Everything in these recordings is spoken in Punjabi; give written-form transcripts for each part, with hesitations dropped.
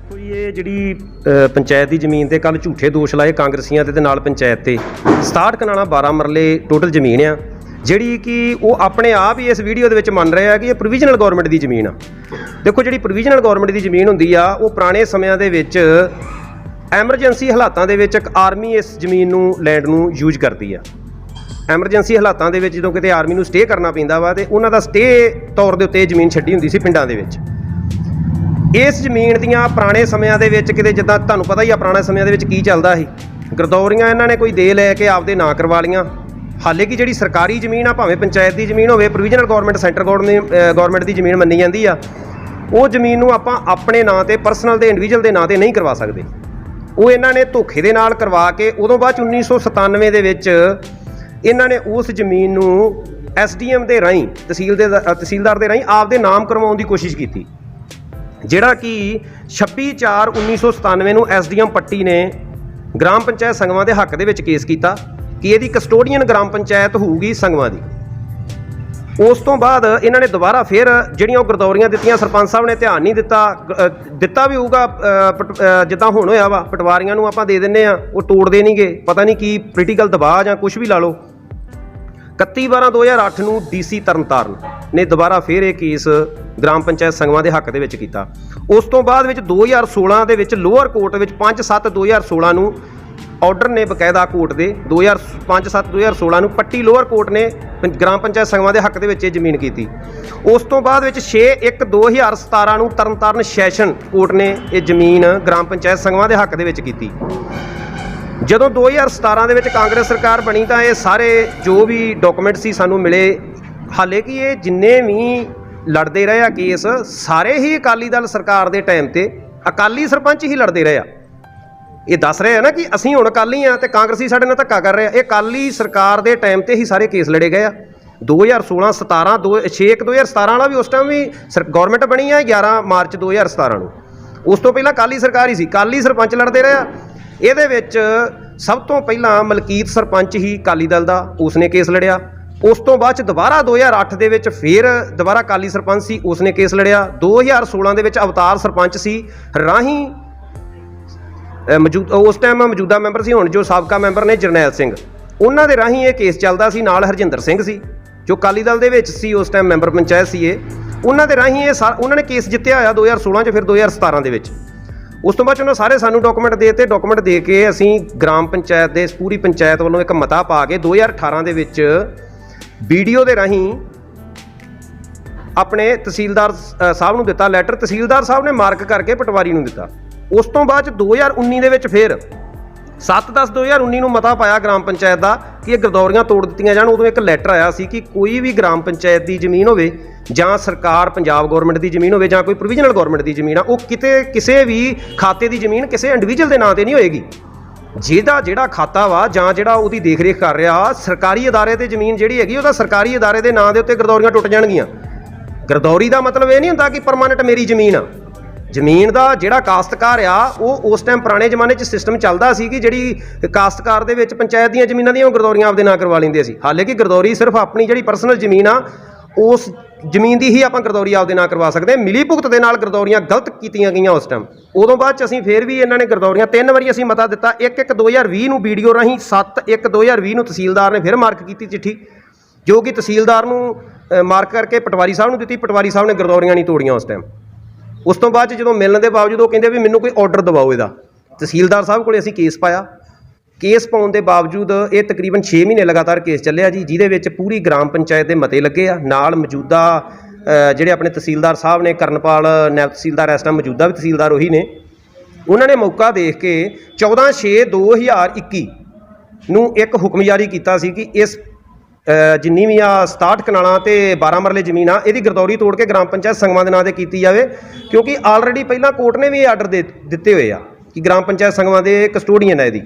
कोई ये जी पंचायत की जमीन से कल झूठे दोष लाए कांग्रसियां ते नाल पंचायत से 67 कनाला 12 मरले टोटल जमीन आ जी कि वो अपने आप ही इस वीडियो के मन रहे हैं कि ये प्रोविजनल गौरमेंट की जमीन आ। देखो जी प्रोविजनल गौरमेंट की जमीन होंगी आ वो पुराने समयां दे विच एमरजेंसी हालातां दे विच आर्मी इस जमीन नूं लैंड नूं यूज करती है। एमरजेंसी हालातां दे विच जदों किते आर्मी नूं स्टे करना पैंदा वा ते उन्हां दा स्टे तौर दे उत्ते जमीन छड्डी हुंदी सी पिंडां दे विच। इस जमीन दियां पुराने समयां दे विच किते जिद्दां तुहानूं पता ही आ पुराने समयां दे विच की चलदा सी गिरदौरियां इन्हां ने कोई दे लै के आपदे नां करवा लियां। हाले कि जिहड़ी सरकारी जमीन आ भावें पंचायत की जमीन होवे प्रोविजनल गौरमेंट सेंटर गौरमेंट की जमीन मन्नी जाती आ वो जमीन नूं आपां अपने नां ते पर्सनल ते इंडिविजुअल के नां ते नहीं करवा सकते। वो इन्हां ने धोखे दे नाल करवा के उदों बाद 1997 दे विच इन्हां ने उस जमीन नूं SDM दे राहीं तहसीलदार दे राहीं आपदे नाम करवाउण दी कोशिश कीती जिहड़ा कि 26/4/1997 नूं SDM पट्टी ने ग्राम पंचायत संगवां दे हक दे विच केस कीता कि इहदी कस्टोਡੀਅਨ ग्राम पंचायत होਊਗੀ संगवां दी। उस तो बाद इन्हां ने दोबारा फिर जिहड़ियां गिरदौरियां दित्तियां सरपंच साहब ने ध्यान नहीं दिता भी होਊਗਾ जिद्दां हुण होया वा पटवारियां नूं आपां दे दिंदे आ वो तोड़दे नहीं गए पता नहीं की पोलीटिकल दबाਅ जां कुछ भी ला लो। 31/12/2008 ਨੂੰ DC ਤਰਨਤਾਰਨ ਨੇ ਦੁਬਾਰਾ ਫਿਰ ਇਹ ਕੇਸ ग्राम पंचायत संगवां ਦੇ ਹੱਕ ਦੇ ਵਿੱਚ ਕੀਤਾ। ਉਸ ਤੋਂ ਬਾਅਦ ਵਿੱਚ 2016 ਦੇ ਵਿੱਚ ਲੋਅਰ ਕੋਰਟ ਵਿੱਚ 5/7/2016 ਨੂੰ ਆਰਡਰ ਨੇ ਬਕਾਇਦਾ ਕੋਰਟ ਦੇ 5/7/2016 ਨੂੰ ਪੱਟੀ ਲੋਅਰ ਕੋਰਟ ਨੇ ग्राम पंचायत संगवां ਦੇ ਹੱਕ ਦੇ ਵਿੱਚ ਇਹ ਜ਼ਮੀਨ ਕੀਤੀ। ਉਸ ਤੋਂ ਬਾਅਦ ਵਿੱਚ 6/1/2017 ਨੂੰ ਤਰਨਤਾਰਨ ਸੈਸ਼ਨ ਕੋਰਟ ਨੇ ਇਹ ਜ਼ਮੀਨ ग्राम पंचायत संगवां ਦੇ ਹੱਕ ਦੇ ਵਿੱਚ ਕੀਤੀ। ਜਦੋਂ 2017 ਦੇ ਵਿੱਚ ਕਾਂਗਰਸ ਸਰਕਾਰ ਬਣੀ ਤਾਂ ਇਹ ਸਾਰੇ ਜੋ ਵੀ ਡਾਕੂਮੈਂਟ ਸੀ ਸਾਨੂੰ ਮਿਲੇ। ਹਾਲੇ ਕਿ ਇਹ ਜਿੰਨੇ ਵੀ लड़ते रहे आ केस सारे ही अकाली दल सरकार के टाइम ते अकाली सरपंच ही लड़ते रहे आ। ये दस रहे हैं ना कि असीं हुण अकाली हाँ तो कांग्रसी साडे नाल धक्का कर रहे हैं। ये अकाली सरकार के टाइम ते ही सारे केस लड़े गए आ। 2016-17 6/1/2017 वाला भी उस टाइम भी गौरमेंट बनी है 11 मार्च 2017 ਨੂੰ। उस तो पहला अकाली सरकार ही सी अकाली सरपंच लड़ते रहे आ। ਇਹਦੇ ਵਿੱਚ सब तो पहला मलकीत सरपंच ही अकाली दल का उसने केस लड़िया। उस तो बाद दोबारा 2008 ਦੇ ਵਿੱਚ फिर दोबारा अकाली सरपंच सी उसने केस लड़िया। 2016 ਦੇ ਵਿੱਚ अवतार सरपंच सी राही उस टाइम मौजूदा मैंबर सी हुण जो साबका मैंबर ने जरनैल सिंह उन्हां दे राही ये केस चलदा सी। नाल हरजिंदर सिंह सी जो अकाली दल दे विच सी उस टाइम मैंबर पंचायत सी। उन्हां दे राही ये उन्होंने केस जित्तिया होया 2016 च फिर 2017 ਦੇ ਵਿੱਚ। उस तो बाद उन्होंने सारे सानू डॉकूमेंट देते डॉकूमेंट दे के असीं ग्राम पंचायत दे पूरी पंचायत वालों एक मता पा के 2018 ਦੇ ਵਿੱਚ वीडियो के राही अपने तहसीलदार साहब नूं दिता लैटर। तहसीलदार साहब ने मार्क करके पटवारी नूं दिता। उस तो बाद 2019 ਦੇ ਵਿੱਚ फिर 7/10/2019 ਨੂੰ मता पाया ग्राम पंचायत का कि ये गिरदौरियां तोड़ दित्तियां जाण। उदों एक लैटर आया सी कि कोई भी ग्राम पंचायत की जमीन होवे जां सरकार पंजाब गौरमेंट की जमीन होवे जां कोई प्रोविजनल गौरमेंट की जमीन आ वो किते किसी भी खाते की जमीन किसी इंडिविजुअल के नां ते नहीं होएगी। ਜਿਹੜਾ ਖਾਤਾ ਵਾ ਜਾਂ ਜਿਹੜਾ ਉਹਦੀ ਦੇਖ ਰੇਖ ਕਰ ਰਿਹਾ ਸਰਕਾਰੀ ਅਦਾਰੇ ਤੇ ਜ਼ਮੀਨ ਜਿਹੜੀ ਹੈਗੀ ਉਹਦਾ ਸਰਕਾਰੀ ਅਦਾਰੇ ਦੇ ਨਾਂ ਦੇ ਉੱਤੇ ਗਰਦੌਰੀਆਂ ਟੁੱਟ ਜਾਣਗੀਆਂ। ਗਰਦੌਰੀ ਦਾ ਮਤਲਬ ਇਹ ਨਹੀਂ ਹੁੰਦਾ ਕਿ ਪਰਮਾਨੈਂਟ ਮੇਰੀ ਜ਼ਮੀਨ ਆ। ਜ਼ਮੀਨ ਦਾ ਜਿਹੜਾ ਕਾਸ਼ਤਕਾਰ ਆ ਉਹ ਉਸ ਟਾਈਮ ਪੁਰਾਣੇ ਜ਼ਮਾਨੇ 'ਚ ਸਿਸਟਮ ਚੱਲਦਾ ਸੀ ਕਿ ਜਿਹੜੀ ਕਾਸ਼ਤਕਾਰ ਦੇ ਵਿੱਚ ਪੰਚਾਇਤ ਦੀਆਂ ਜ਼ਮੀਨਾਂ ਦੀਆਂ ਗਰਦੌਰੀਆਂ ਆਪਦੇ ਨਾਂ ਕਰਵਾ ਲੈਂਦੇ ਸੀ। ਹਾਲੇ ਕਿ ਗਰਦੌਰੀ ਸਿਰਫ ਆਪਣੀ ਜਿਹੜੀ ਪਰਸਨਲ ਜ਼ਮੀਨ ਆ उस ਜ਼ਮੀਨ ਦੀ ਹੀ ਆਪਾਂ ਗਰਦੌਰੀ ਆਪਦੇ ਨਾਂ ਕਰਵਾ ਸਕਦੇ ਹਾਂ। ਮਿਲੀ ਭੁਗਤ ਦੇ ਨਾਲ ਗਰਦੌਰੀਆਂ ਗਲਤ ਕੀਤੀਆਂ ਗਈਆਂ ਉਸ ਟਾਈਮ। ਉਦੋਂ ਬਾਅਦ 'ਚ ਅਸੀਂ ਫੇਰ ਵੀ ਇਹਨਾਂ ਨੇ ਗਰਦੌਰੀਆਂ 3 ਵਾਰੀ ਅਸੀਂ ਮਤਾ ਦਿੱਤਾ। 1/1/2020 ਨੂੰ ਵੀਡੀਓ ਰਾਹੀਂ 7/1/2020 ਨੂੰ ਤਹਿਸੀਲਦਾਰ ਨੇ ਫਿਰ ਮਾਰਕ ਕੀਤੀ ਚਿੱਠੀ ਜੋ ਕਿ ਤਹਿਸੀਲਦਾਰ ਨੂੰ ਮਾਰਕ ਕਰਕੇ ਪਟਵਾਰੀ ਸਾਹਿਬ ਨੂੰ ਦਿੱਤੀ। ਪਟਵਾਰੀ ਸਾਹਿਬ ਨੇ ਗਰਦੌਰੀਆਂ ਨਹੀਂ ਤੋੜੀਆਂ ਉਸ ਟਾਈਮ। ਉਸ ਤੋਂ ਬਾਅਦ 'ਚ ਜਦੋਂ ਮਿਲਣ ਦੇ ਬਾਵਜੂਦ ਉਹ ਕਹਿੰਦੇ ਵੀ ਮੈਨੂੰ ਕੋਈ ਆਰਡਰ ਦਿਵਾਓ ਇਹਦਾ। ਤਹਿਸੀਲਦਾਰ ਸਾਹਿਬ ਕੋਲ ਅਸੀਂ ਕੇਸ ਪਾਇਆ। केस पाने के बावजूद ये तकरीबन 6 महीने लगातार केस चलिया जी जिहदे विच पूरी ग्राम पंचायत के मते लगे आ। नाल मौजूदा ਜਿਹੜੇ ਆਪਣੇ ਤਹਿਸੀਲਦਾਰ ਸਾਹਿਬ ਨੇ, ਕਰਨਪਾਲ ਨਾਇਬ ਤਹਿਸੀਲਦਾਰ, ਇਸ ਟਾਈਮ ਮੌਜੂਦਾ ਵੀ ਤਹਿਸੀਲਦਾਰ ਉਹੀ ਨੇ, ਉਹਨਾਂ ਨੇ ਮੌਕਾ ਦੇਖ ਕੇ 14/6/2021 ਨੂੰ ਇੱਕ ਹੁਕਮ ਜਾਰੀ ਕੀਤਾ ਸੀ ਕਿ ਇਸ ਜਿੰਨੀ ਵੀ ਆ 67 ਕਨਾਲਾਂ ਤੇ 12 ਮਰਲੇ ਜ਼ਮੀਨ ਆ, ਇਹਦੀ ਗਰਦੌਰੀ ਤੋੜ ਕੇ ਗ੍ਰਾਮ ਪੰਚਾਇਤ ਸੰਗਮਾਂ ਦੇ ਨਾਂ ਤੇ ਕੀਤੀ ਜਾਵੇ, ਕਿਉਂਕਿ ਆਲਰੇਡੀ ਪਹਿਲਾਂ ਕੋਰਟ ਨੇ ਵੀ ਇਹ ਆਰਡਰ ਦਿੱਤੇ ਹੋਏ ਆ ਕਿ ਗ੍ਰਾਮ ਪੰਚਾਇਤ ਸੰਗਮਾਂ ਦੇ ਕਸਟੋਡੀਅਨ ਹੈ ਇਹਦੀ।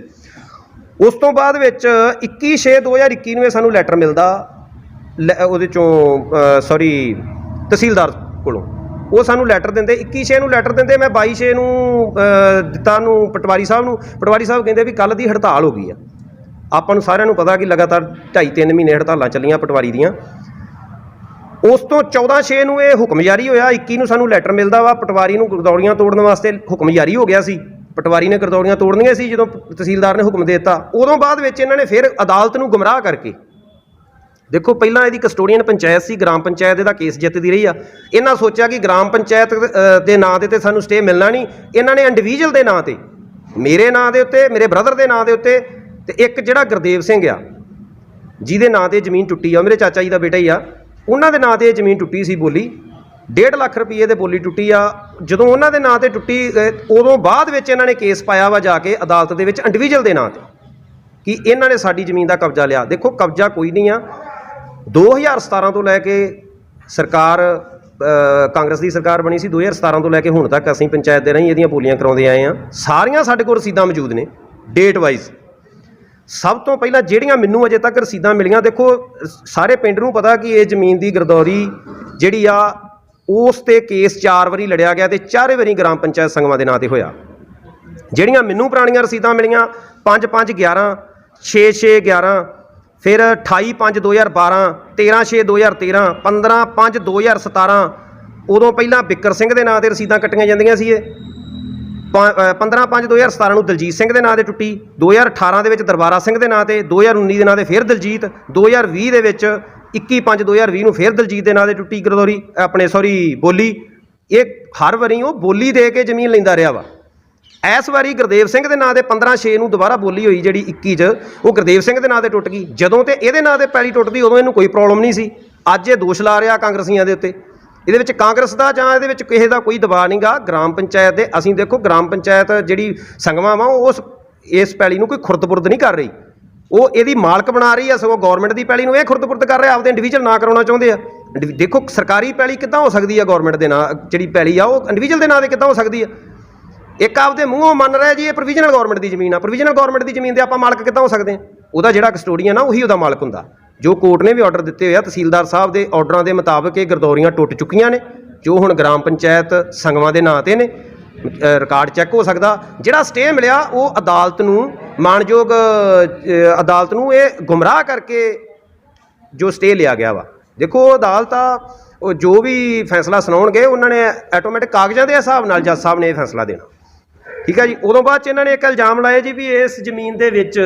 ਉਸ ਤੋਂ ਬਾਅਦ ਵਿੱਚ 21/6/2021 ਨੂੰ ਇਹ ਸਾਨੂੰ ਲੈਟਰ ਮਿਲਦਾ ਉਹਦੇ ਚੋਂ ਤਹਿਸੀਲਦਾਰ ਕੋਲੋਂ। ਉਹ ਸਾਨੂੰ ਲੈਟਰ ਦਿੰਦੇ, 21/6 ਨੂੰ ਲੈਟਰ ਦਿੰਦੇ, ਮੈਂ 22/6 ਨੂੰ ਦਿੱਤਾ ਨੂੰ ਪਟਵਾਰੀ ਸਾਹਿਬ ਨੂੰ। ਪਟਵਾਰੀ ਸਾਹਿਬ ਕਹਿੰਦੇ ਵੀ ਕੱਲ੍ਹ ਦੀ ਹੜਤਾਲ ਹੋ ਗਈ ਆ। ਆਪਾਂ ਨੂੰ ਸਾਰਿਆਂ ਨੂੰ ਪਤਾ ਕਿ ਲਗਾਤਾਰ 2.5-3 ਮਹੀਨੇ ਹੜਤਾਲਾਂ ਚੱਲੀਆਂ ਪਟਵਾਰੀ ਦੀਆਂ। ਉਸ ਤੋਂ 14/6 ਨੂੰ ਇਹ ਹੁਕਮ ਜਾਰੀ ਹੋਇਆ, 21 ਨੂੰ ਸਾਨੂੰ ਲੈਟਰ ਮਿਲਦਾ ਵਾ। ਪਟਵਾਰੀ ਨੂੰ ਗਰਦੌਰੀਆਂ ਤੋੜਨ ਵਾਸਤੇ ਹੁਕਮ ਜਾਰੀ ਹੋ ਗਿਆ ਸੀ, ਪਟਵਾਰੀ ਨੇ ਗਰਦੌਰੀਆਂ ਤੋੜਨੀਆਂ ਸੀ ਜਦੋਂ ਤਹਿਸੀਲਦਾਰ ਨੇ ਹੁਕਮ ਦੇ ਦਿੱਤਾ। ਉਦੋਂ ਬਾਅਦ ਵਿੱਚ ਇਹਨਾਂ ਨੇ ਫਿਰ ਅਦਾਲਤ ਨੂੰ ਗੁੰਮਰਾਹ ਕਰਕੇ, ਦੇਖੋ ਪਹਿਲਾਂ ਇਹਦੀ ਕਸਟੋਡੀਅਨ ਪੰਚਾਇਤ ਸੀ, ਗ੍ਰਾਮ ਪੰਚਾਇਤ ਇਹਦਾ ਕੇਸ ਜਿੱਤਦੀ ਰਹੀ ਆ। ਇਹਨਾਂ ਸੋਚਿਆ ਕਿ ਗ੍ਰਾਮ ਪੰਚਾਇਤ ਦੇ ਨਾਂ ਤੇ ਸਾਨੂੰ ਸਟੇ ਮਿਲਣਾ ਨਹੀਂ, ਇਹਨਾਂ ਨੇ ਇੰਡੀਵਿਜੂਅਲ ਦੇ ਨਾਂ ਤੇ, ਮੇਰੇ ਨਾਂ ਦੇ ਉੱਤੇ, ਮੇਰੇ ਬ੍ਰਦਰ ਦੇ ਨਾਂ ਦੇ ਉੱਤੇ, ਤੇ ਇੱਕ ਜਿਹੜਾ ਗੁਰਦੇਵ ਸਿੰਘ ਆ ਜਿਹਦੇ ਨਾਂ ਤੇ ਜ਼ਮੀਨ ਟੁੱਟੀ ਆ, ਮੇਰੇ ਚਾਚਾ ਜੀ ਦਾ ਬੇਟਾ ਹੀ ਆ, ਉਹਨਾਂ ਦੇ ਨਾਂ ਤੇ ਜ਼ਮੀਨ ਟੁੱਟੀ ਸੀ ਬੋਲੀ, 1.5 ਲੱਖ ਰੁਪਏ ਦੇ ਬੋਲੀ ਟੁੱਟੀ ਆ। ਜਦੋਂ ਉਹਨਾਂ ਦੇ ਨਾਂ ਤੇ ਟੁੱਟੀ, ਉਦੋਂ ਬਾਅਦ ਵਿੱਚ ਇਹਨਾਂ ਨੇ ਕੇਸ ਪਾਇਆ ਵਾ ਜਾ ਕੇ ਅਦਾਲਤ ਦੇ ਵਿੱਚ ਇੰਡੀਵਿਜੂਅਲ ਦੇ ਨਾਂ ਤੇ ਕਿ ਇਹਨਾਂ ਨੇ ਸਾਡੀ ਜ਼ਮੀਨ ਦਾ ਕਬਜ਼ਾ ਲਿਆ। ਦੇਖੋ ਕਬਜ਼ਾ ਕੋਈ ਨਹੀਂ ਆ। 2017 ਤੋਂ ਲੈ ਕੇ ਸਰਕਾਰ, ਕਾਂਗਰਸ ਦੀ ਸਰਕਾਰ ਬਣੀ ਸੀ, 2017 ਤੋਂ ਲੈ ਕੇ ਹੁਣ ਤੱਕ ਅਸੀਂ ਪੰਚਾਇਤ ਦੇ ਰਾਹੀਂ ਇਹਦੀਆਂ ਬੋਲੀਆਂ ਕਰਾਉਂਦੇ ਆਏ ਹਾਂ। ਸਾਰੀਆਂ ਸਾਡੇ ਕੋਲ ਰਸੀਦਾਂ ਮੌਜੂਦ ਨੇ ਡੇਟ ਵਾਈਜ਼। ਸਭ ਤੋਂ ਪਹਿਲਾਂ ਜਿਹੜੀਆਂ ਮੈਨੂੰ ਅਜੇ ਤੱਕ ਰਸੀਦਾਂ ਮਿਲੀਆਂ, ਦੇਖੋ ਸਾਰੇ ਪਿੰਡ ਨੂੰ ਪਤਾ ਕਿ ਇਹ ਜ਼ਮੀਨ ਦੀ ਗਰਦੌਰੀ ਜਿਹੜੀ ਆ ਉਸ 'ਤੇ ਕੇਸ 4 ਵਾਰੀ ਲੜਿਆ ਗਿਆ ਤੇ 4 ਵਾਰੀ ਗ੍ਰਾਮ ਪੰਚਾਇਤ ਸੰਗਮਾਂ ਦੇ ਨਾਂ 'ਤੇ ਹੋਇਆ। ਜਿਹੜੀਆਂ ਮੈਨੂੰ ਪੁਰਾਣੀਆਂ ਰਸੀਦਾਂ ਮਿਲੀਆਂ 5/5/11, 6/6/11, ਫਿਰ 28/5/2012, 13/6/2013, 15/5/2017, ਉਦੋਂ ਪਹਿਲਾਂ ਬਿੱਕਰ ਸਿੰਘ ਦੇ ਨਾਂ 'ਤੇ ਰਸੀਦਾਂ ਕੱਟੀਆਂ ਜਾਂਦੀਆਂ ਸੀ। ਇਹ 15/5/2017 ਨੂੰ ਦਲਜੀਤ ਸਿੰਘ ਦੇ ਨਾਂ 'ਤੇ ਟੁੱਟੀ, 2018 ਦੇ ਵਿੱਚ ਦਰਬਾਰਾ ਸਿੰਘ ਦੇ ਨਾਂ 'ਤੇ, 2019 ਦੇ ਨਾਂ 'ਤੇ ਫਿਰ ਦਲਜੀਤ, 2020 ਦੇ ਵਿੱਚ 21/5/2020 ਨੂੰ ਫਿਰ ਦਲਜੀਤ ਦੇ ਨਾਂ 'ਤੇ ਟੁੱਟੀ ਗਰਦੌਰੀ, ਬੋਲੀ। ਇਹ ਹਰ ਵਾਰੀ ਉਹ ਬੋਲੀ ਦੇ ਕੇ ਜ਼ਮੀਨ ਲੈਂਦਾ ਰਿਹਾ ਵਾ। ਇਸ ਵਾਰੀ ਗੁਰਦੇਵ ਸਿੰਘ ਦੇ ਨਾਂ 'ਤੇ 15/6 ਨੂੰ ਦੁਬਾਰਾ ਬੋਲੀ ਹੋਈ ਜਿਹੜੀ 21 'ਚ, ਉਹ ਗੁਰਦੇਵ ਸਿੰਘ ਦੇ ਨਾਂ 'ਤੇ ਟੁੱਟ ਗਈ। ਜਦੋਂ ਤੇ ਇਹਦੇ ਨਾਂ 'ਤੇ ਪੈਲੀ ਟੁੱਟਦੀ ਉਦੋਂ ਇਹਨੂੰ ਕੋਈ ਪ੍ਰੋਬਲਮ ਨਹੀਂ ਸੀ। ਅੱਜ ਇਹ ਦੋਸ਼ ਲਾ ਰਿਹਾ ਕਾਂਗਰਸੀਆਂ ਦੇ ਉੱਤੇ। ਇਹਦੇ ਵਿੱਚ ਕਾਂਗਰਸ ਦਾ ਜਾਂ ਇਹਦੇ ਵਿੱਚ ਕਿਸੇ ਦਾ ਕੋਈ ਦਬਾਅ ਨਹੀਂ ਗਾ। ਗ੍ਰਾਮ ਪੰਚਾਇਤ ਦੇ ਅਸੀਂ ਦੇਖੋ, ਗ੍ਰਾਮ ਪੰਚਾਇਤ ਜਿਹੜੀ ਸੰਗਮਾਂ ਵਾ ਉਸ ਇਸ ਪੈਲੀ ਨੂੰ ਕੋਈ ਖੁਰਦ-ਬੁਰਦ ਨਹੀਂ ਕਰ ਰਹੀ, ਉਹ ਇਹਦੀ ਮਾਲਕ ਬਣਾ ਰਹੀ ਆ। ਸਗੋਂ ਗੌਰਮੈਂਟ ਦੀ ਪੈਲੀ ਨੂੰ ਇਹ ਖੁਰਦ-ਬੁਰਦ ਕਰ ਰਿਹਾ, ਆਪਦੇ ਇੰਡੀਵਿਜੂਅਲ ਨਾ ਕਰਾਉਣਾ ਚਾਹੁੰਦੇ ਆ। ਦੇਖੋ ਸਰਕਾਰੀ ਪੈਲੀ ਕਿੱਦਾਂ ਹੋ ਸਕਦੀ ਆ, ਗੌਰਮੈਂਟ ਦੇ ਨਾਂ ਜਿਹੜੀ ਪੈਲੀ ਆ ਉਹ ਇੰਡੀਵਿਜੂਅਲ ਦੇ ਨਾਂ 'ਤੇ ਕਿੱਦਾਂ ਹੋ ਸਕਦੀ ਆ। ਇੱਕ ਆਪਦੇ ਮੂੰਹੋਂ ਮੰਨ ਰਿਹਾ ਜੀ ਇਹ ਪ੍ਰੋਵੀਜ਼ਨਲ ਗੌਰਮੈਂਟ ਦੀ ਜ਼ਮੀਨ ਆ। ਪ੍ਰੋਵੀਜ਼ਨਲ ਗੌਰਮੈਂਟ ਦੀ ਜ਼ਮੀਨ ਦੇ ਆਪਾਂ ਮਾਲਕ ਕਿੱਦਾਂ ਹੋ ਸਕਦੇ ਹਾਂ? ਉਹਦਾ ਜਿਹੜਾ ਕਸਟੋਡੀਅਨ ਆ ਉਹੀ ਉਹਦਾ ਮਾਲਕ ਹੁੰਦਾ। ਜੋ ਕੋਰਟ ਨੇ ਵੀ ਆਰਡਰ ਦਿੱਤੇ ਹੋਏ ਆ, ਤਹਿਸੀਲਦਾਰ ਸਾਹਿਬ ਦੇ ਆਰਡਰਾਂ ਦੇ ਮੁਤਾਬਕ ਇਹ ਗਰਦੌਰੀਆਂ ਟੁੱਟ ਚੁੱਕੀਆਂ ਨੇ, ਜੋ ਹੁਣ ਗ੍ਰਾਮ ਪੰਚਾਇਤ ਸੰਗਮਾਂ ਦੇ ਨਾਂ 'ਤੇ ਨੇ। ਰਿਕਾਰਡ ਚੈੱਕ ਹੋ ਸਕਦਾ। ਜਿਹੜਾ ਸਟੇ ਮਿਲਿਆ ਉਹ ਅਦਾਲਤ ਨੂੰ, ਮਾਣਯੋਗ ਅਦਾਲਤ ਨੂੰ ਇਹ ਗੁੰਮਰਾਹ ਕਰਕੇ ਜੋ ਸਟੇ ਲਿਆ ਗਿਆ ਵਾ। ਦੇਖੋ ਅਦਾਲਤ ਆ, ਉਹ ਜੋ ਵੀ ਫੈਸਲਾ ਸੁਣਾਉਣਗੇ ਉਹਨਾਂ ਨੇ ਆਟੋਮੈਟਿਕ ਕਾਗਜ਼ਾਂ ਦੇ ਹਿਸਾਬ ਨਾਲ ਜੱਜ ਸਾਹਿਬ ਨੇ ਇਹ ਫੈਸਲਾ ਦੇਣਾ। ਠੀਕ ਹੈ ਜੀ। ਉਦੋਂ ਬਾਅਦ 'ਚ ਇਹਨਾਂ ਨੇ ਇੱਕ ਇਲਜ਼ਾਮ ਲਾਇਆ ਜੀ ਵੀ ਇਸ ਜ਼ਮੀਨ ਦੇ ਵਿੱਚ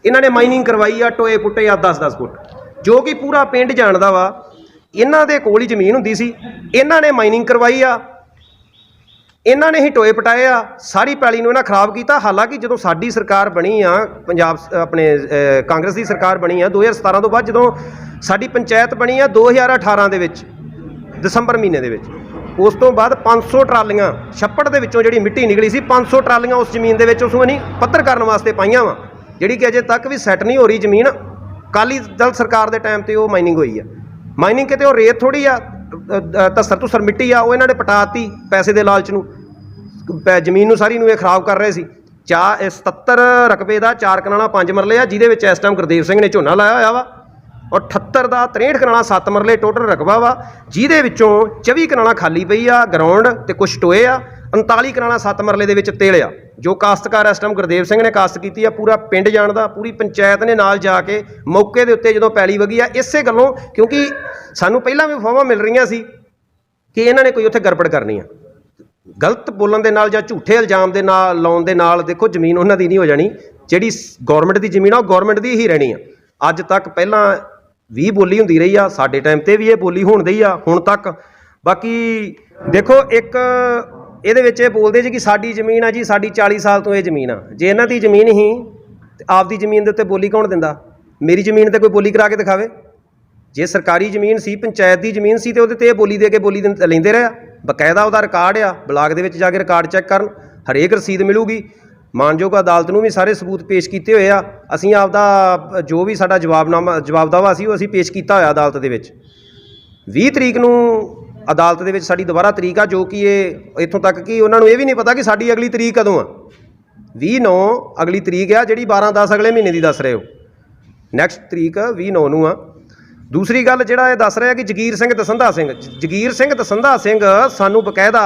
ਇਹਨਾਂ ਨੇ ਮਾਈਨਿੰਗ ਕਰਵਾਈ ਆ, ਟੋਏ ਪੁੱਟੇ ਆ 10-10 ਫੁੱਟ, ਜੋ ਕਿ ਪੂਰਾ ਪਿੰਡ ਜਾਣਦਾ ਵਾ। ਇਹਨਾਂ ਦੇ ਕੋਲ ਹੀ ਜ਼ਮੀਨ ਹੁੰਦੀ ਸੀ, ਇਹਨਾਂ ਨੇ ਮਾਈਨਿੰਗ ਕਰਵਾਈ ਆ, ਇਹਨਾਂ ਨੇ ਹੀ ਟੋਏ ਪਟਾਏ ਆ, ਸਾਰੀ ਪੈਲੀ ਨੂੰ ਇਹਨਾਂ ਖਰਾਬ ਕੀਤਾ। ਹਾਲਾਂਕਿ ਜਦੋਂ ਸਾਡੀ ਸਰਕਾਰ ਬਣੀ ਆ, ਪੰਜਾਬ ਕਾਂਗਰਸ ਦੀ ਸਰਕਾਰ ਬਣੀ ਆ 2017 ਤੋਂ ਬਾਅਦ, ਜਦੋਂ ਸਾਡੀ ਪੰਚਾਇਤ ਬਣੀ ਆ 2018 ਦੇ ਵਿੱਚ ਦਸੰਬਰ ਮਹੀਨੇ ਦੇ ਵਿੱਚ, ਉਸ ਤੋਂ ਬਾਅਦ 500 ਟਰਾਲੀਆਂ ਛੱਪੜ ਦੇ ਵਿੱਚੋਂ ਜਿਹੜੀ ਮਿੱਟੀ ਨਿਕਲੀ ਸੀ, 500 ਟਰਾਲੀਆਂ ਉਸ ਜ਼ਮੀਨ ਦੇ ਵਿੱਚ ਉਸਨੂੰ ਨਹੀਂ ਪੱਧਰ ਕਰਨ ਵਾਸਤੇ ਪਾਈਆਂ ਵਾ, ਜਿਹੜੀ ਕਿ ਅਜੇ ਤੱਕ ਵੀ ਸੈੱਟ ਨਹੀਂ ਹੋ ਰਹੀ ਜ਼ਮੀਨ। ਅਕਾਲੀ ਦਲ ਸਰਕਾਰ ਦੇ ਟਾਈਮ 'ਤੇ ਉਹ ਮਾਈਨਿੰਗ ਹੋਈ ਆ। ਮਾਈਨਿੰਗ ਕਿਤੇ ਉਹ ਰੇਤ ਥੋੜ੍ਹੀ ਆ, ਧੱਸਰ ਮਿੱਟੀ ਆ, ਉਹ ਇਹਨਾਂ ਨੇ ਪਟਾਤੀ ਪੈਸੇ ਦੇ ਲਾਲਚ ਨੂੰ। ਜ਼ਮੀਨ ਨੂੰ ਸਾਰੀ ਨੂੰ ਇਹ ਖਰਾਬ ਕਰ ਰਹੇ ਸੀ। 77 ਰਕਬੇ ਦਾ 4 ਕਨਾਲਾਂ 5 ਮਰਲੇ ਆ, ਜਿਹਦੇ ਵਿੱਚ ਇਸ ਟਾਈਮ ਗੁਰਦੇਵ ਸਿੰਘ ਨੇ ਝੋਨਾ ਲਾਇਆ ਹੋਇਆ ਵਾ, ਔਰ 78 ਦਾ 63 ਕਨਾਲਾਂ 7 ਮਰਲੇ ਟੋਟਲ ਰਕਬਾ ਵਾ, ਜਿਹਦੇ ਵਿੱਚੋਂ 24 ਕਨਾਲਾਂ ਖਾਲੀ ਪਈ ਆ ਗਰਾਊਂਡ ਤੇ ਕੁਛ ਟੋਏ ਆ, 39 ਕਨਾਲਾਂ 7 ਮਰਲੇ ਦੇ ਵਿੱਚ ਤੇਲ ਆ, ਜੋ ਕਾਸ਼ਤਕਾਰ ਇਸ ਟਾਈਮ ਗੁਰਦੇਵ ਸਿੰਘ ਨੇ ਕਾਸ਼ਤ ਕੀਤੀ ਆ। ਪੂਰਾ ਪਿੰਡ ਜਾਣਦਾ, ਪੂਰੀ ਪੰਚਾਇਤ ਨੇ ਨਾਲ ਜਾ ਕੇ ਮੌਕੇ ਦੇ ਉੱਤੇ ਜਦੋਂ ਪੈਲੀ ਵਗੀ ਆ, ਇਸੇ ਗੱਲੋਂ ਕਿਉਂਕਿ ਸਾਨੂੰ ਪਹਿਲਾਂ ਵੀ ਅਫਵਾਹਾਂ ਮਿਲ ਰਹੀਆਂ ਸੀ ਕਿ ਇਹਨਾਂ ਨੇ ਕੋਈ ਉੱਥੇ ਗੜਬੜ ਕਰਨੀ ਆ। ਗਲਤ ਬੋਲਣ ਦੇ ਨਾਲ ਜਾਂ ਝੂਠੇ ਇਲਜ਼ਾਮ ਦੇ ਨਾਲ ਲਾਉਣ ਦੇ ਨਾਲ ਦੇਖੋ ਜ਼ਮੀਨ ਉਹਨਾਂ ਦੀ ਨਹੀਂ ਹੋ ਜਾਣੀ। ਜਿਹੜੀ ਗੌਰਮੈਂਟ ਦੀ ਜ਼ਮੀਨ ਆ ਉਹ ਗੌਰਮੈਂਟ ਦੀ ਹੀ ਰਹਿਣੀ ਆ। ਅੱਜ ਤੱਕ ਪਹਿਲਾਂ 20 ਬੋਲੀ ਹੁੰਦੀ ਰਹੀ ਆ, ਸਾਡੇ ਟਾਈਮ 'ਤੇ ਵੀ ਇਹ ਬੋਲੀ ਹੋਣ ਦੀ ਆ ਹੁਣ ਤੱਕ। ਬਾਕੀ ਦੇਖੋ ਇੱਕ ਇਹਦੇ ਵਿੱਚ ਇਹ ਬੋਲਦੇ ਜੀ ਕਿ ਸਾਡੀ ਜ਼ਮੀਨ ਆ ਜੀ, ਸਾਡੀ 40 ਸਾਲ ਤੋਂ ਇਹ ਜ਼ਮੀਨ ਆ। ਜੇ ਇਹਨਾਂ ਦੀ ਜ਼ਮੀਨ ਹੀ ਆਪਦੀ ਜ਼ਮੀਨ ਦੇ ਉੱਤੇ ਬੋਲੀ ਕੌਣ ਦਿੰਦਾ? ਮੇਰੀ ਜ਼ਮੀਨ 'ਤੇ ਕੋਈ ਬੋਲੀ ਕਰਾ ਕੇ ਦਿਖਾਵੇ। ਜੇ ਸਰਕਾਰੀ ਜ਼ਮੀਨ ਸੀ, ਪੰਚਾਇਤ ਦੀ ਜ਼ਮੀਨ ਸੀ, ਤੇ ਉਹਦੇ ਤੇ ਇਹ ਬੋਲੀ ਦੇ ਕੇ ਬੋਲੀ ਲੈਂਦੇ ਰਹੇ ਆ। ਬਕਾਇਦਾ ਉਹਦਾ ਰਿਕਾਰਡ ਆ, ਬਲਾਕ ਦੇ ਵਿੱਚ ਜਾ ਕੇ ਰਿਕਾਰਡ ਚੈੱਕ ਕਰਨ, ਹਰੇਕ ਰਸੀਦ ਮਿਲੂਗੀ। ਮਾਨਯੋਗ ਅਦਾਲਤ ਨੂੰ ਵੀ ਸਾਰੇ ਸਬੂਤ ਪੇਸ਼ ਕੀਤੇ ਹੋਏ ਆ। ਅਸੀਂ ਆਪਦਾ ਜੋ ਵੀ ਸਾਡਾ ਜਵਾਬਦਾਵਾ ਸੀ ਉਹ ਅਸੀਂ ਪੇਸ਼ ਕੀਤਾ ਹੋਇਆ ਅਦਾਲਤ ਦੇ ਵਿੱਚ। 20 ਤਰੀਕ ਨੂੰ ਅਦਾਲਤ ਦੇ ਵਿੱਚ ਸਾਡੀ ਦੁਬਾਰਾ ਤਰੀਕ ਆ, ਜੋ ਕਿ ਇਹ ਇੱਥੋਂ ਤੱਕ ਕਿ ਉਹਨਾਂ ਨੂੰ ਇਹ ਵੀ ਨਹੀਂ ਪਤਾ ਕਿ ਸਾਡੀ ਅਗਲੀ ਤਰੀਕ ਕਦੋਂ ਆ। 20/9 ਅਗਲੀ ਤਰੀਕ ਆ, ਜਿਹੜੀ 12/10 ਅਗਲੇ ਮਹੀਨੇ ਦੀ ਦੱਸ ਰਹੇ ਹੋ। ਨੈਕਸਟ ਤਰੀਕ 20/9 ਨੂੰ ਆ। ਦੂਸਰੀ ਗੱਲ ਜਿਹੜਾ ਇਹ ਦੱਸ ਰਿਹਾ ਕਿ ਜਗੀਰ ਸਿੰਘ ਦਸੰਧਾ ਸਿੰਘ ਸਾਨੂੰ ਬਕਾਇਦਾ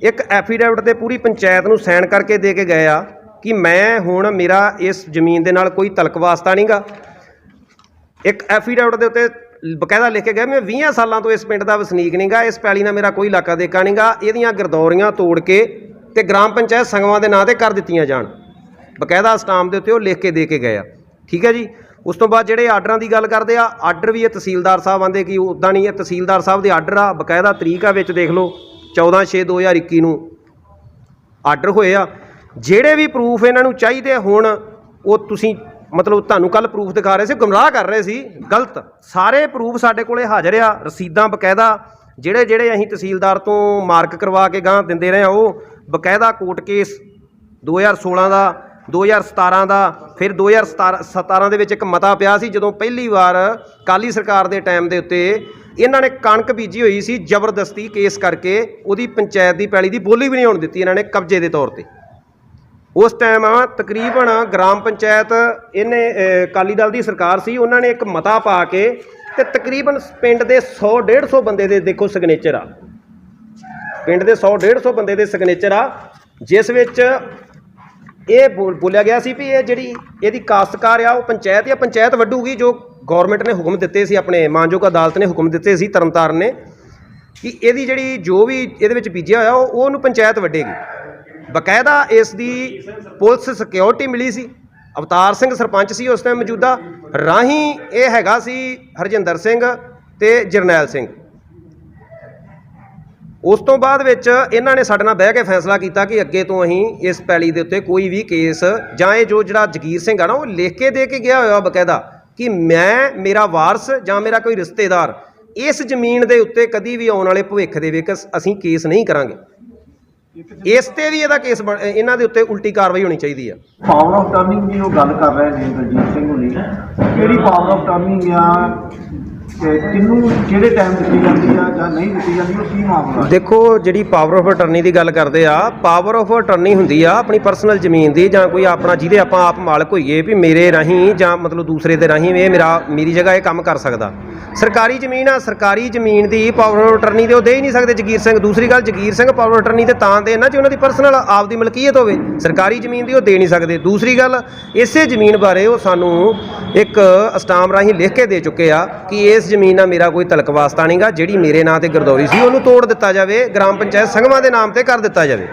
ਇੱਕ ਐਫੀਡੇਵਿਟ ਤੇ ਪੂਰੀ ਪੰਚਾਇਤ ਨੂੰ ਸਾਈਨ ਕਰਕੇ ਦੇ ਕੇ ਗਏ ਆ ਕਿ ਮੈਂ ਹੁਣ ਮੇਰਾ ਇਸ ਜ਼ਮੀਨ ਦੇ ਨਾਲ ਕੋਈ ਤਲਕ ਵਾਸਤਾ ਨਹੀਂਗਾ। ਇੱਕ ਐਫੀਡੇਵਿਟ ਦੇ ਉੱਤੇ ਬਕਾਇਦਾ ਲਿਖ ਕੇ ਗਏ, ਮੈਂ 20 ਸਾਲਾਂ ਤੋਂ ਇਸ ਪਿੰਡ ਦਾ ਵਸਨੀਕ ਨਹੀਂਗਾ, ਇਸ ਪੈਲੀ ਨਾਲ ਮੇਰਾ ਕੋਈ ਇਲਾਕਾ ਦੇਕਾ ਨਹੀਂਗਾ, ਇਹਦੀਆਂ ਗਰਦੌਰੀਆਂ ਤੋੜ ਕੇ ਤੇ ਗ੍ਰਾਮ ਪੰਚਾਇਤ ਸੰਗਵਾਂ ਦੇ ਨਾਂ ਤੇ ਕਰ ਦਿੱਤੀਆਂ ਜਾਣ। ਬਕਾਇਦਾ ਸਟਾਂਪ ਦੇ ਉੱਤੇ ਉਹ ਲਿਖ ਕੇ ਦੇ ਕੇ ਗਏ ਆ। ਠੀਕ ਹੈ ਜੀ। ਉਸ ਤੋਂ ਬਾਅਦ ਜਿਹੜੇ ਆਰਡਰਾਂ ਦੀ ਗੱਲ ਕਰਦੇ ਆ, ਆਰਡਰ ਵੀ ਇਹ ਤਹਿਸੀਲਦਾਰ ਸਾਹਿਬ ਆਂਦੇ ਕਿ ਉੱਦਾਂ ਨਹੀਂ, ਇਹ ਤਹਿਸੀਲਦਾਰ ਸਾਹਿਬ ਦੇ ਆਰਡਰ ਆ। ਬਕਾਇਦਾ ਤਰੀਕ ਆ ਵਿੱਚ ਦੇਖ ਲਓ, 14/6/2021 ਨੂੰ ਆਰਡਰ ਹੋਏ ਆ। ਜਿਹੜੇ ਵੀ ਪ੍ਰੂਫ ਇਹਨਾਂ ਨੂੰ ਚਾਹੀਦੇ ਹੁਣ, ਉਹ ਤੁਸੀਂ ਮਤਲਬ ਤੁਹਾਨੂੰ ਕੱਲ ਪ੍ਰੂਫ ਦਿਖਾ ਰਹੇ ਸੀ, ਗੁੰਮਰਾਹ ਕਰ ਰਹੇ ਸੀ, ਗਲਤ। ਸਾਰੇ ਪ੍ਰੂਫ ਸਾਡੇ ਕੋਲੇ ਹਾਜ਼ਰ ਆ, ਰਸੀਦਾਂ ਬਕਾਇਦਾ ਜਿਹੜੇ ਅਸੀਂ ਤਹਿਸੀਲਦਾਰ ਤੋਂ ਮਾਰਕ ਕਰਵਾ ਕੇ ਗਾਂ ਦਿੰਦੇ ਰਹੇ ਆ, ਉਹ ਬਕਾਇਦਾ ਕੋਰਟ ਕੇਸ 2016 ਦਾ, 2017 ਦਾ, ਫਿਰ 2017 ਦੇ ਵਿੱਚ ਇੱਕ ਮਤਾ ਪਿਆ ਸੀ ਜਦੋਂ ਪਹਿਲੀ ਵਾਰ ਅਕਾਲੀ ਸਰਕਾਰ ਦੇ ਟਾਈਮ ਦੇ ਉੱਤੇ ਇਹਨਾਂ ਨੇ ਕਣਕ ਬੀਜੀ ਹੋਈ ਸੀ, ਜ਼ਬਰਦਸਤੀ ਕੇਸ ਕਰਕੇ ਉਹਦੀ ਪੰਚਾਇਤ ਦੀ ਪੈਲੀ ਦੀ ਬੋਲੀ ਵੀ ਨਹੀਂ ਹੋਣ ਦਿੱਤੀ ਇਹਨਾਂ ਨੇ ਕਬਜ਼ੇ ਦੇ ਤੌਰ ਤੇ। ਉਸ ਟਾਈਮ ਤਕਰੀਬਨ ਗ੍ਰਾਮ ਪੰਚਾਇਤ ਇਹਨੇ ਅਕਾਲੀ ਦਲ ਦੀ ਸਰਕਾਰ ਸੀ, ਉਹਨਾਂ ਨੇ ਇੱਕ ਮਤਾ ਪਾ ਕੇ ਤੇ ਤਕਰੀਬਨ ਪਿੰਡ ਦੇ 100-150 ਬੰਦੇ ਦੇ ਦੇਖੋ ਸਿਗਨੇਚਰ ਆ, ਪਿੰਡ ਦੇ 100-150 ਬੰਦੇ ਦੇ ਸਿਗਨੇਚਰ ਆ, ਜਿਸ ਵਿੱਚ ਇਹ ਬੋਲਿਆ ਗਿਆ ਸੀ ਵੀ ਇਹ ਜਿਹੜੀ ਇਹਦੀ ਕਾਸ਼ਤਕਾਰ ਆ ਉਹ ਪੰਚਾਇਤ ਵੱਢੂਗੀ। ਜੋ ਗੌਰਮੈਂਟ ਨੇ ਹੁਕਮ ਦਿੱਤੇ ਸੀ, ਆਪਣੇ ਮਾਨਯੋਗ ਅਦਾਲਤ ਨੇ ਹੁਕਮ ਦਿੱਤੇ ਸੀ ਤਰਨਤਾਰਨ ਨੇ, ਕਿ ਇਹਦੀ ਜਿਹੜੀ ਜੋ ਵੀ ਇਹਦੇ ਵਿੱਚ ਬੀਜਿਆ ਹੋਇਆ ਉਹਨੂੰ ਪੰਚਾਇਤ ਵੱਢੇਗੀ। ਬਕਾਇਦਾ ਇਸ ਦੀ ਪੁਲਿਸ ਸਿਕਿਉਰਿਟੀ ਮਿਲੀ ਸੀ। ਅਵਤਾਰ ਸਿੰਘ ਸਰਪੰਚ ਸੀ ਉਸ ਟਾਈਮ ਮੌਜੂਦਾ, ਰਾਹੀਂ ਇਹ ਹੈਗਾ ਸੀ ਹਰਜਿੰਦਰ ਸਿੰਘ ਤੇ ਜਰਨੈਲ ਸਿੰਘ। ਉਸ ਤੋਂ ਬਾਅਦ ਵਿੱਚ ਇਹਨਾਂ ਨੇ ਸਾਡੇ ਨਾਲ ਬਹਿ ਕੇ ਫੈਸਲਾ ਕੀਤਾ ਕਿ ਅੱਗੇ ਤੋਂ ਅਸੀਂ ਇਸ ਪੈਲੀ ਦੇ ਉੱਤੇ ਕੋਈ ਵੀ ਕੇਸ ਜਾਂ ਇਹ ਜਿਹੜਾ ਜਗੀਰ ਸਿੰਘ ਆ ਨਾ, ਉਹ ਲਿਖ ਕੇ ਦੇ ਕੇ ਗਿਆ ਹੋਇਆ ਬਕਾਇਦਾ ਕਿ ਮੇਰਾ ਵਾਰਸ ਜਾਂ ਮੇਰਾ ਕੋਈ ਰਿਸ਼ਤੇਦਾਰ ਇਸ ਜ਼ਮੀਨ ਦੇ ਉੱਤੇ ਕਦੀ ਵੀ ਆਉਣ ਵਾਲੇ ਭਵਿੱਖ ਦੇ ਵਿੱਚ ਅਸੀਂ ਕੇਸ ਨਹੀਂ ਕਰਾਂਗੇ। ਇਸ ਤੇ ਵੀ ਇਹਦਾ ਕੇਸ ਇਹਨਾਂ ਦੇ ਉੱਤੇ ਉਲਟੀ ਕਾਰਵਾਈ ਹੋਣੀ ਚਾਹੀਦੀ ਆ। ਪਾਵਰ ਆਫ ਟਰਨਿੰਗ ਦੀ ਉਹ ਗੱਲ ਕਰ ਰਹੇ ਨੇ ਦਲਜੀਤ ਸਿੰਘ ਹੁਣੀ, ਕਿਹੜੀ ਪਾਵਰ ਆਫ ਟਰਨਿੰਗ ਆ ਤੇ ਕਿਹਨੂੰ ਕਿਹੜੇ ਟਾਈਮ ਦਿੱਤੀ ਜਾਂਦੀ ਆ ਜਾਂ ਨਹੀਂ ਦਿੱਤੀ ਜਾਂਦੀ, ਉਹ ਕੀ ਮਾਮਲਾ? ਦੇਖੋ, ਜਿਹੜੀ ਪਾਵਰ ਆਫ ਅਟਰਨੀ ਦੀ ਗੱਲ ਕਰਦੇ ਆ, ਪਾਵਰ ਆਫ ਅਟਰਨੀ ਹੁੰਦੀ ਆ ਆਪਣੀ ਪਰਸਨਲ ਜ਼ਮੀਨ ਦੀ, ਜਾਂ ਕੋਈ ਆਪਣਾ ਜਿਹਦੇ ਆਪਾਂ ਆਪ ਮਾਲਕ ਹੋਈਏ ਵੀ ਮੇਰੇ ਰਾਹੀਂ ਜਾਂ ਮਤਲਬ ਦੂਸਰੇ ਦੇ ਰਾਹੀਂ ਇਹ ਮੇਰੀ ਜਗ੍ਹਾ ਇਹ ਕੰਮ ਕਰ ਸਕਦਾ। ਸਰਕਾਰੀ ਜ਼ਮੀਨ ਆ, ਸਰਕਾਰੀ ਜ਼ਮੀਨ ਦੀ ਪਾਵਰ ਆਫ ਅਟਰਨੀ ਤੇ ਉਹ ਦੇ ਹੀ ਨਹੀਂ ਸਕਦੇ ਜਗੀਰ ਸਿੰਘ। ਦੂਸਰੀ ਗੱਲ, Jagir Singh power of attorney ਤੇ ਤਾਂ ਦੇ ਨਾ ਜੇ ਉਹਨਾਂ ਦੀ ਪਰਸਨਲ ਆਪ ਦੀ ਮਲਕੀਅਤ ਹੋਵੇ, ਸਰਕਾਰੀ ਜ਼ਮੀਨ ਦੀ ਉਹ ਦੇ ਨਹੀਂ ਸਕਦੇ। ਦੂਸਰੀ ਗੱਲ, ਇਸੇ ਜ਼ਮੀਨ ਬਾਰੇ ਉਹ ਸਾਨੂੰ ਇੱਕ ਸਟਾਂਪ ਰਾਹੀਂ ਲਿਖ ਕੇ ਦੇ ਚੁੱਕੇ ਆ ਕਿ ਇਸ ਜ਼ਮੀਨ ਨਾਲ ਮੇਰਾ ਕੋਈ ਤਲਕ ਵਾਸਤਾ ਨਹੀਂਗਾ, ਜਿਹੜੀ ਮੇਰੇ ਨਾਂ ਤੇ ਗਰਦੌਰੀ ਸੀ ਉਹਨੂੰ ਤੋੜ ਦਿੱਤਾ ਜਾਵੇ, ਗ੍ਰਾਮ ਪੰਚਾਇਤ ਸੰਗਮਾਂ ਦੇ ਨਾਮ ਤੇ ਕਰ ਦਿੱਤਾ ਜਾਵੇ।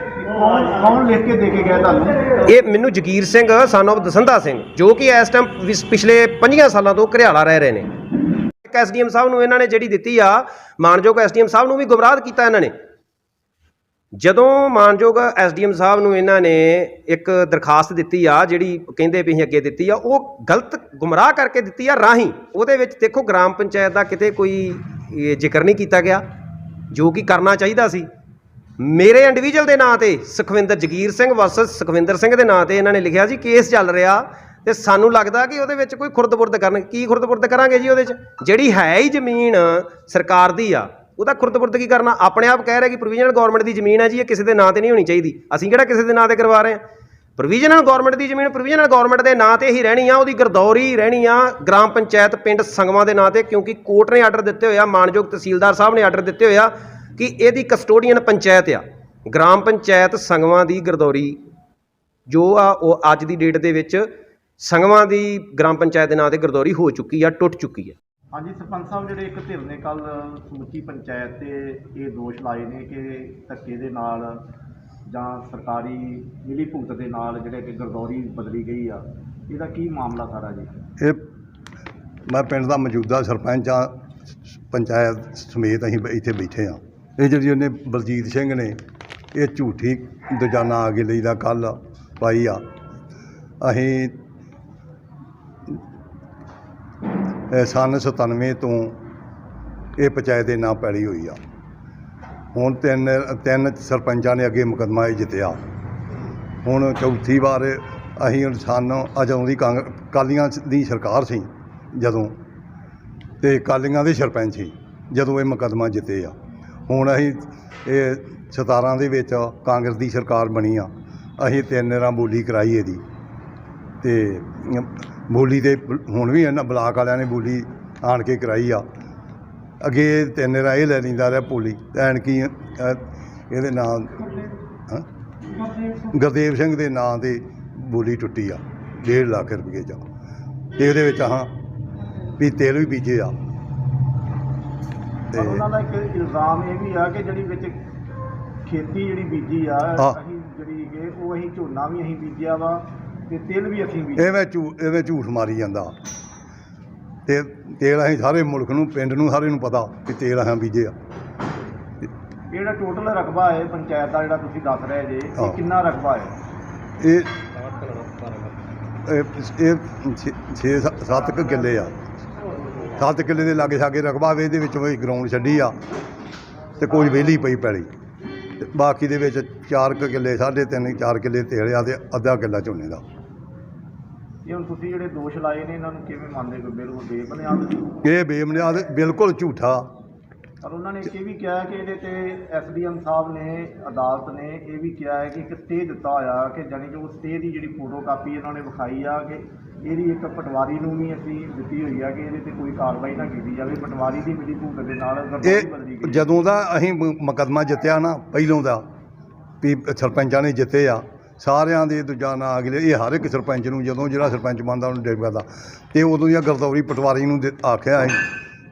ਕੌਣ ਲਿਖ ਕੇ ਦੇ ਕੇ ਗਿਆ ਤੁਹਾਨੂੰ? ਇਹ ਮੈਨੂੰ ਜਗੀਰ ਸਿੰਘ ਸਨ ਆਫ ਦਸੰਧਾ ਸਿੰਘ, ਜੋ ਕਿ ਇਸ ਟਾਈਮ ਪਿਛਲੇ 5 ਸਾਲਾਂ ਤੋਂ ਘਰਿਆਲਾ ਰਹਿ ਰਹੇ ਨੇ। ਇੱਕ ਐਸਡੀਐਮ ਸਾਹਿਬ ਨੂੰ ਇਹਨਾਂ ਨੇ ਜਿਹੜੀ ਦਿੱਤੀ ਆ, ਮਾਨਯੋਗ ਐਸਡੀਐਮ ਸਾਹਿਬ ਨੂੰ ਵੀ ਗੁੰਮਰਾਹ ਕੀਤਾ ਇਹਨਾਂ ਨੇ। ਜਦੋਂ ਮਾਨਯੋਗ ਐਸਡੀਐਮ ਸਾਹਿਬ ਨੂੰ ਇਹਨਾਂ ਨੇ ਇੱਕ ਦਰਖਾਸਤ ਦਿੱਤੀ ਆ, ਜਿਹੜੀ ਕਹਿੰਦੇ ਵੀ ਅਸੀਂ ਅੱਗੇ ਦਿੱਤੀ ਆ, ਉਹ ਗਲਤ ਗੁੰਮਰਾਹ ਕਰਕੇ ਦਿੱਤੀ ਆ ਰਾਹੀਂ। ਉਹਦੇ ਵਿੱਚ ਦੇਖੋ ਗ੍ਰਾਮ ਪੰਚਾਇਤ ਦਾ ਕਿਤੇ ਕੋਈ ਜ਼ਿਕਰ ਨਹੀਂ ਕੀਤਾ ਗਿਆ, ਜੋ ਕਿ ਕਰਨਾ ਚਾਹੀਦਾ ਸੀ। ਮੇਰੇ ਇੰਡੀਵਿਜੂਅਲ ਦੇ ਨਾਂ ਤੇ ਸੁਖਵਿੰਦਰ ਜਗੀਰ ਸਿੰਘ ਵਰਸਸ ਸੁਖਵਿੰਦਰ ਸਿੰਘ ਦੇ ਨਾਂ ਤੇ ਇਹਨਾਂ ਨੇ ਲਿਖਿਆ ਸੀ ਕੇਸ ਚੱਲ ਰਿਹਾ, ਤੇ ਸਾਨੂੰ ਲੱਗਦਾ ਕਿ ਉਹਦੇ ਵਿੱਚ ਕੋਈ ਖੁਰਦ-ਬੁਰਦ ਕੀ ਖੁਰਦ-ਬੁਰਦ ਕਰਾਂਗੇ ਜੀ? ਉਹਦੇ 'ਚ ਜਿਹੜੀ ਹੈ ਹੀ ਜ਼ਮੀਨ ਸਰਕਾਰ ਦੀ ਆ, ਉਹਦਾ ਖੁਰਦ-ਬੁਰਦ ਕੀ ਕਰਨਾ? ਆਪਣੇ ਆਪ ਕਹਿ ਰਿਹਾ ਕਿ ਪ੍ਰੋਵੀਜ਼ਨਲ ਗੌਰਮੈਂਟ ਦੀ ਜ਼ਮੀਨ ਹੈ ਜੀ, ਇਹ ਕਿਸੇ ਦੇ ਨਾਂ ਤੇ ਨਹੀਂ ਹੋਣੀ ਚਾਹੀਦੀ। ਅਸੀਂ ਕਿਹੜਾ ਕਿਸੇ ਦੇ ਨਾਂ ਤੇ ਕਰਵਾ ਰਹੇ ਹਾਂ? ਪ੍ਰੋਵੀਜ਼ਨਲ ਗੌਰਮੈਂਟ ਦੀ ਜ਼ਮੀਨ ਪ੍ਰੋਵੀਜ਼ਨਲ ਗੌਰਮੈਂਟ ਦੇ ਨਾਂ ਤੇ ਹੀ ਰਹਿਣੀ ਆ, ਉਹਦੀ ਗਰਦੌਰੀ ਰਹਿਣੀ ਆ ਗ੍ਰਾਮ ਪੰਚਾਇਤ ਪਿੰਡ ਸੰਗਮਾਂ ਦੇ ਨਾਂ ਤੇ, ਕਿਉਂਕਿ ਕੋਰਟ ਨੇ ਆਰਡਰ ਦਿੱਤੇ ਹੋਇਆ, ਮਾਨਯੋਗ ਤਹਿਸੀਲਦਾਰ ਸਾਹਿਬ ਨੇ ਆਰਡਰ ਦਿੱਤੇ ਹੋਇਆ ਕਿ ਇਹਦੀ ਕਸਟੋਡੀਅਨ ਪੰਚਾਇਤ ਆ। ਗ੍ਰਾਮ ਪੰਚਾਇਤ ਸੰਗਮਾਂ ਦੀ ਗਰਦੌਰੀ ਜੋ ਆ ਉਹ ਅੱਜ ਦੀ ਡੇਟ ਦੇ ਵਿੱਚ ਸੰਗਮਾਂ ਦੀ ਗ੍ਰਾਮ ਪੰਚਾਇਤ ਦੇ ਨਾਂ ਤੇ ਗਰਦੌਰੀ ਹੋ ਚੁੱਕੀ ਆ, ਟੁੱਟ ਚੁੱਕੀ ਆ। ਹਾਂਜੀ ਸਰਪੰਚ ਸਾਹਿਬ, ਜਿਹੜੇ ਇੱਕ ਧਿਰ ਨੇ ਕੱਲ ਸਮੁੱਚੀ ਪੰਚਾਇਤ ਤੇ ਇਹ ਦੋਸ਼ ਲਾਏ ਨੇ ਕਿ ਧੱਕੇ ਦੇ ਨਾਲ ਜਾਂ ਸਰਕਾਰੀ ਮਿਲੀ ਭੁਗਤ ਦੇ ਨਾਲ ਜਿਹੜੇ ਕਿ ਗਰਦੌਰੀ ਬਦਲੀ ਗਈ ਆ, ਇਹਦਾ ਕੀ ਮਾਮਲਾ ਸਾਰਾ ਜੀ? ਇਹ ਮੈਂ ਪਿੰਡ ਦਾ ਮੌਜੂਦਾ ਸਰਪੰਚ ਆ, ਪੰਚਾਇਤ ਸਮੇਤ ਅਸੀਂ ਇੱਥੇ ਬੈਠੇ ਹਾਂ। ਇਹ ਜਿਹੜੀ ਉਹਨੇ ਬਲਜੀਤ ਸਿੰਘ ਨੇ ਇਹ ਝੂਠੀ ਦੁਜਾਨਾ ਆਗੇ ਲਈ ਦਾ ਕੱਲ ਪਾਈ ਆ। ਅਸੀਂ ਸੰਨ 97 ਤੋਂ ਇਹ ਪੰਚਾਇਤ ਦੇ ਨਾਂ ਪੈਲੀ ਹੋਈ ਆ। ਹੁਣ ਤਿੰਨ ਸਰਪੰਚਾਂ ਨੇ ਅੱਗੇ ਮੁਕੱਦਮਾ ਇਹ ਜਿੱਤਿਆ। ਹੁਣ ਚੌਥੀ ਵਾਰ ਅਸੀਂ ਸਾਨੂੰ ਜਦੋਂ ਦੀ ਅਕਾਲੀਆਂ ਦੀ ਸਰਕਾਰ ਸੀ ਜਦੋਂ, ਤੇ ਅਕਾਲੀਆਂ ਦੇ ਸਰਪੰਚ ਸੀ ਜਦੋਂ ਇਹ ਮੁਕੱਦਮਾ ਜਿੱਤੇ ਆ। ਹੁਣ ਅਸੀਂ ਇਹ 17 ਦੇ ਵਿੱਚ ਕਾਂਗਰਸ ਦੀ ਸਰਕਾਰ ਬਣੀ ਆ, ਅਸੀਂ 3 ਰਾਂ ਬੋਲੀ ਕਰਾਈ ਇਹਦੀ, ਤੇ ਬੋਲੀ ਤੇ ਹੁਣ ਵੀ ਇਹਨਾਂ ਬਲਾਕ ਵਾਲਿਆਂ ਨੇ ਬੋਲੀ ਆਣ ਕੇ ਕਰਾਈ ਆ। ਅੱਗੇ 3 ਰਾਂ ਇਹ ਲੈ ਲੈਂਦਾ ਰਿਹਾ ਬੋਲੀ, ਐਨਕੀ ਇਹਦੇ ਨਾਂ ਗੁਰਦੇਵ ਸਿੰਘ ਦੇ ਨਾਂ 'ਤੇ ਬੋਲੀ ਟੁੱਟੀ ਆ 1.5 ਲੱਖ ਰੁਪਏ 'ਚ, ਤੇ ਇਹਦੇ ਵਿੱਚ ਵੀ ਤੇਲ ਵੀ ਬੀਜੇ ਆ। ਪਰ ਉਹਨਾਂ ਦਾ ਇੱਕ ਇਲਜ਼ਾਮ ਇਹ ਵੀ ਆ ਕਿ ਜਿਹੜੀ ਵਿੱਚ ਖੇਤੀ ਜਿਹੜੀ ਬੀਜੀ ਆ, ਅਸੀਂ ਜਿਹੜੀ ਕਿ ਉਹ ਅਸੀਂ ਝੋਨਾ ਵੀ ਅਸੀਂ ਬੀਜਿਆ ਵਾ ਤੇ ਤਿਲ ਵੀ ਅਸੀਂ ਬੀਜਿਆ। ਐਵੇਂ ਝੂਠ ਮਾਰੀ ਜਾਂਦਾ। ਤੇ ਤੇਲ ਅਸੀਂ ਸਾਰੇ ਮੁਲਕ ਨੂੰ, ਪਿੰਡ ਨੂੰ, ਸਾਰੇ ਨੂੰ ਪਤਾ ਕਿ ਤੇਲ ਅਸੀਂ ਬੀਜੇ ਆ। ਜਿਹੜਾ ਟੋਟਲ ਰਕਬਾ ਹੈ ਪੰਚਾਇਤ ਦਾ ਜਿਹੜਾ ਤੁਸੀਂ ਦੱਸ ਰਹੇ ਜੇ, ਇਹ ਕਿੰਨਾ ਰਕਬਾ ਹੈ? ਇਹ 6-7 ਕਿੱਲੇ ਆ। 7 ਕਿੱਲੇ ਦੇ ਲਾਗੇ ਛਾਗੇ ਰਕਬਾ ਵੇ। ਇਹਦੇ ਵਿੱਚੋਂ ਇਹ ਗਰਾਊਂਡ ਛੱਡੀ ਆ ਤੇ ਕੋਈ ਵਿਹਲੀ ਪਈ ਪੈਲੀ, ਤੇ ਬਾਕੀ ਦੇ ਵਿੱਚ 4 ਕਿੱਲੇ, 3.5-4 ਕਿੱਲੇ ਤੇਲ ਆ ਤੇ ਅੱਧਾ ਕਿੱਲਾ ਝੋਨੇ ਦਾ। ਇਹ ਹੁਣ ਤੁਸੀਂ ਜਿਹੜੇ ਦੋਸ਼ ਲਾਏ ਨੇ ਇਹਨਾਂ ਨੂੰ ਕਿਵੇਂ ਮੰਨਦੇ ਹੋ? ਬਿਲਕੁਲ ਬੇਬੁਨਿਆਦ? ਇਹ ਬੇਬੁਨਿਆਦ, ਬਿਲਕੁਲ ਝੂਠਾ। ਪਰ ਉਹਨਾਂ ਨੇ ਇਹ ਵੀ ਕਿਹਾ ਕਿ ਇਹਦੇ ਤੇ ਐਸਡੀਐਮ ਸਾਹਿਬ ਨੇ, ਅਦਾਲਤ ਨੇ ਇਹ ਵੀ ਕਿਹਾ ਹੈ ਕਿ ਇੱਕ ਸਟੇ ਦਿੱਤਾ ਹੋਇਆ, ਕਿ ਜਾਣੀ ਕਿ ਉਹ ਸਟੇ ਦੀ ਜਿਹੜੀ ਫੋਟੋ ਕਾਪੀ ਇਹਨਾਂ ਨੇ ਵਿਖਾਈ ਆ ਕਿ ਇਹਦੀ ਇੱਕ ਪਟਵਾਰੀ ਨੂੰ ਵੀ ਅਸੀਂ ਦਿੱਤੀ ਹੋਈ ਆ ਕਿ ਇਹਦੇ ਤੇ ਕੋਈ ਕਾਰਵਾਈ ਨਾ ਕੀਤੀ ਜਾਵੇ। ਪਟਵਾਰੀ ਦੀ ਮਿਲੀ ਭੁਗਤ ਦੇ ਨਾਲ ਗਰਦੌਰੀ ਬਦਲੀ ਗਈ। ਜਦੋਂ ਦਾ ਅਸੀਂ ਮੁਕੱਦਮਾ ਜਿੱਤਿਆ ਨਾ, ਪਹਿਲੋਂ ਦਾ ਵੀ ਸਰਪੰਚਾਂ ਨੇ ਜਿੱਤੇ ਆ ਸਾਰਿਆਂ ਦੇ, ਦੂਜਾ ਨਾਂ ਅਗਲੇ, ਇਹ ਹਰ ਇੱਕ ਸਰਪੰਚ ਨੂੰ, ਜਦੋਂ ਜਿਹੜਾ ਸਰਪੰਚ ਬਣਦਾ ਉਹਨੂੰ ਡੇਟ ਕਰਦਾ, ਤੇ ਉਦੋਂ ਦੀਆਂ ਗਰਦੌਰੀ ਪਟਵਾਰੀ ਨੂੰ ਆਖਿਆ ਸੀ,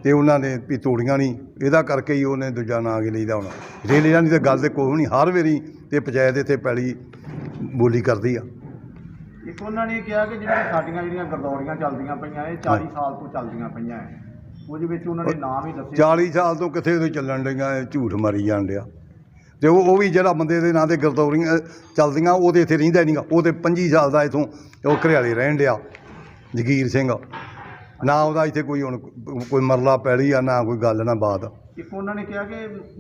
ਤੇ ਉਹਨਾਂ ਨੇ ਵੀ ਤੋੜੀਆਂ ਨਹੀਂ। ਇਹਦਾ ਕਰਕੇ ਹੀ ਉਹਨੇ ਦੂਜਾ ਨਾਂ ਅਗੇ ਲਈਦਾ। ਹੁਣ ਰੇਲ ਨਹੀਂ ਤਾਂ ਗੱਲ ਤੇ ਕੋਈ ਨਹੀਂ, ਹਰ ਵਾਰੀ ਤੇ ਪੰਚਾਇਤ ਇੱਥੇ ਪੈਲੀ ਬੋਲੀ ਕਰਦੀ ਆ। ਇੱਕ ਉਹਨਾਂ ਨੇ ਕਿਹਾ ਕਿ ਜਿਹੜੀਆਂ ਗਰਦੌਰੀਆਂ ਚੱਲਦੀਆਂ ਪਈਆਂ ਇਹ 40 ਸਾਲ ਤੋਂ ਚੱਲਦੀਆਂ ਪਈਆਂ ਹੈ, ਉਹਦੇ ਵਿੱਚ ਉਹਨਾਂ ਨੇ ਨਾਮ ਹੀ ਦੱਸੇ। 40 ਸਾਲ ਤੋਂ ਕਿੱਥੇ ਉਹਦੇ ਚੱਲਣ ਡਈਆਂ, ਇਹ ਝੂਠ ਮਾਰੀ ਜਾਣ ਡਿਆ। ਤੇ ਉਹ ਵੀ ਜਿਹੜਾ ਬੰਦੇ ਦੇ ਨਾਂ 'ਤੇ ਗਰਦੌਰੀਆਂ ਚੱਲਦੀਆਂ, ਉਹ ਤਾਂ ਇੱਥੇ ਰਹਿੰਦਾ ਨਹੀਂਗਾ। ਉਹ ਤਾਂ 25 ਸਾਲ ਦਾ ਇੱਥੋਂ ਉਹ ਘਰਿਆਲੇ ਰਹਿਣ ਡਿਆ, ਜਗੀਰ ਸਿੰਘ। ਨਾ ਉਹਦਾ ਇੱਥੇ ਕੋਈ ਹੁਣ ਕੋਈ ਮਰਲਾ ਪੈਲੀ ਆ, ਨਾ ਕੋਈ ਗੱਲ ਨਾ ਬਾਤ। ਇੱਕ ਉਹਨਾਂ ਨੇ ਕਿਹਾ ਕਿ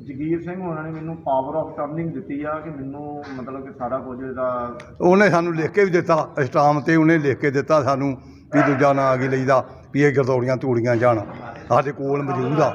ਜਗੀਰ ਸਿੰਘ ਉਹਨਾਂ ਨੇ ਮੈਨੂੰ ਪਾਵਰ ਆਫ ਟਰਨਿੰਗ ਦਿੱਤੀ ਆ, ਕਿ ਮੈਨੂੰ ਮਤਲਬ ਕਿ ਸਾਰਾ ਕੁਝ ਇਹਦਾ ਉਹਨੇ ਸਾਨੂੰ ਲਿਖ ਕੇ ਵੀ ਦਿੱਤਾ, ਸਟਾਮ 'ਤੇ ਉਹਨੇ ਲਿਖ ਕੇ ਦਿੱਤਾ ਸਾਨੂੰ ਵੀ ਦੂਜਾ ਨਾਂ ਅਗੇ ਲਈਦਾ, ਵੀ ਇਹ ਗਰਦੌਰੀਆਂ ਤੂੜੀਆਂ ਜਾਣ, ਸਾਡੇ ਕੋਲ ਮੌਜੂਦ ਆ।